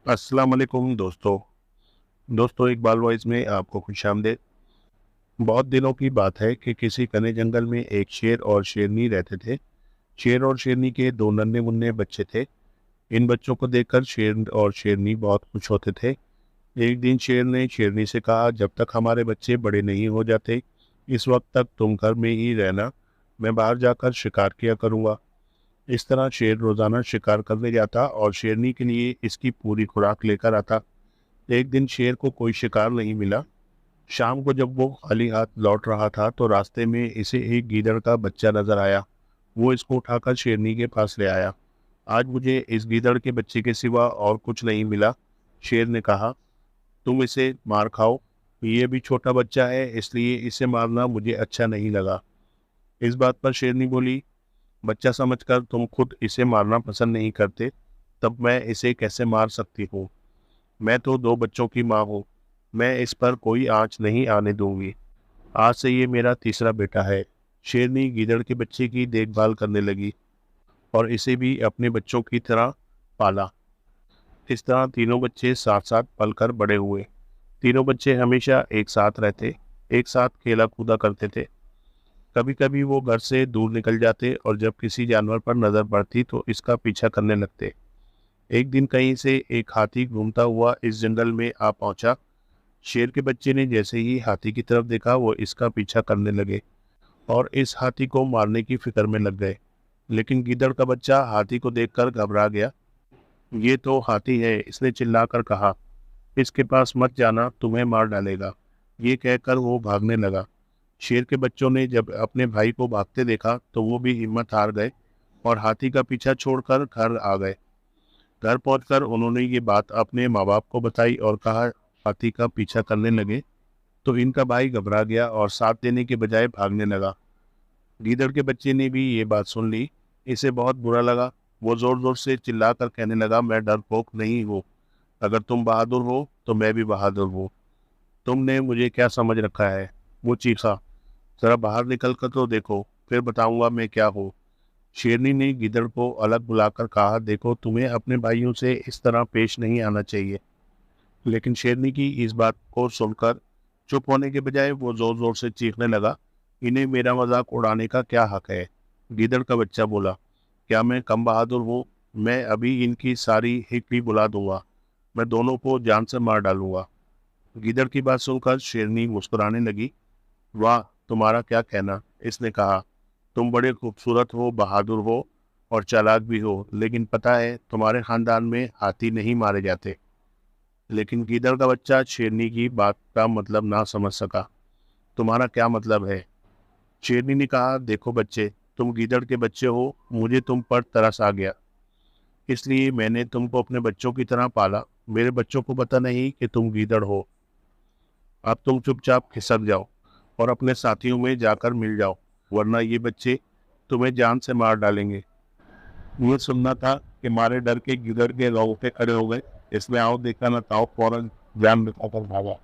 अस्सलाम वालेकुम दोस्तों। इकबाल वॉइस में आपको खुशामदीद। बहुत दिनों की बात है कि किसी घने जंगल में एक शेर और शेरनी रहते थे। शेर और शेरनी के दो नन्हे मुन्ने बच्चे थे। इन बच्चों को देखकर शेर और शेरनी बहुत खुश होते थे। एक दिन शेर ने शेरनी से कहा, जब तक हमारे बच्चे बड़े नहीं हो जाते, इस वक्त तक तुम घर में ही रहना। मैं बाहर जाकर शिकार किया करूँगा। इस तरह शेर रोज़ाना शिकार करने जाता और शेरनी के लिए इसकी पूरी खुराक लेकर आता। एक दिन शेर को कोई शिकार नहीं मिला। शाम को जब वो खाली हाथ लौट रहा था तो रास्ते में इसे एक गीदड़ का बच्चा नजर आया। वो इसको उठाकर शेरनी के पास ले आया। आज मुझे इस गीदड़ के बच्चे के सिवा और कुछ नहीं मिला। शेर ने कहा, तुम इसे मार खाओ। ये भी छोटा बच्चा है, इसलिए इसे मारना मुझे अच्छा नहीं लगा। इस बात पर शेरनी बोली, बच्चा समझकर तुम खुद इसे मारना पसंद नहीं करते, तब मैं इसे कैसे मार सकती हूँ। मैं तो दो बच्चों की माँ हूँ। मैं इस पर कोई आँच नहीं आने दूंगी। आज से ये मेरा तीसरा बेटा है। शेरनी गीदड़ के बच्चे की देखभाल करने लगी और इसे भी अपने बच्चों की तरह पाला। इस तरह तीनों बच्चे साथ साथ पलकर बड़े हुए। तीनों बच्चे हमेशा एक साथ रहते, एक साथ खेला कूदा करते थे। कभी कभी वो घर से दूर निकल जाते और जब किसी जानवर पर नजर पड़ती तो इसका पीछा करने लगते। एक दिन कहीं से एक हाथी घूमता हुआ इस जंगल में आ पहुंचा। शेर के बच्चे ने जैसे ही हाथी की तरफ देखा, वो इसका पीछा करने लगे और इस हाथी को मारने की फिक्र में लग गए। लेकिन गीदड़ का बच्चा हाथी को देखकर घबरा गया। ये तो हाथी है, इसने चिल्लाकर कहा। इसके पास मत जाना, तुम्हें मार डालेगा। ये कहकर वो भागने लगा। शेर के बच्चों ने जब अपने भाई को भागते देखा तो वो भी हिम्मत हार गए और हाथी का पीछा छोड़कर घर आ गए। घर पहुंचकर उन्होंने ये बात अपने माँ बाप को बताई और कहा, हाथी का पीछा करने लगे। तो इनका भाई घबरा गया और साथ देने के बजाय भागने लगा। गीदड़ के बच्चे ने भी ये बात सुन ली। इसे बहुत बुरा लगा। वो जोर जोर से चिल्लाकर कहने लगा, मैं डरपोक नहीं हूँ। अगर तुम बहादुर हो तो मैं भी बहादुर हूँ। तुमने मुझे क्या समझ रखा है। वो चीखा, जरा बाहर निकल कर तो देखो, फिर बताऊंगा मैं क्या हूँ। शेरनी ने गीदड़ को अलग बुलाकर कहा, देखो, तुम्हें अपने भाइयों से इस तरह पेश नहीं आना चाहिए। लेकिन शेरनी की इस बात को सुनकर चुप होने के बजाय वो जोर जोर से चीखने लगा, इन्हें मेरा मजाक उड़ाने का क्या हक है। गीदड़ का बच्चा बोला, क्या मैं कम बहादुर हूँ। मैं अभी इनकी सारी हिकड़ी बुला दूंगा। मैं दोनों को जान से मार डालूंगा। गीदड़ की बात सुनकर शेरनी मुस्कुराने लगी। वाह, तुम्हारा क्या कहना। इसने कहा, तुम बड़े खूबसूरत हो, बहादुर हो और चालाक भी हो, लेकिन पता है तुम्हारे खानदान में हाथी नहीं मारे जाते। लेकिन गीदड़ का बच्चा शेरनी की बात का मतलब ना समझ सका। तुम्हारा क्या मतलब है। शेरनी ने कहा, देखो बच्चे, तुम गीदड़ के बच्चे हो, मुझे तुम पर तरस आ गया, इसलिए मैंने तुमको अपने बच्चों की तरह पाला। मेरे बच्चों को पता नहीं कि तुम गीदड़ हो। अब तुम चुपचाप खिसक जाओ और अपने साथियों में जाकर मिल जाओ, वरना ये बच्चे तुम्हें जान से मार डालेंगे। ये सुनना था कि मारे डर के गिदड़ के रोंगटे खड़े हो गए। इसमें आओ देखा न ताओ फौरन जान बचाकर भागा।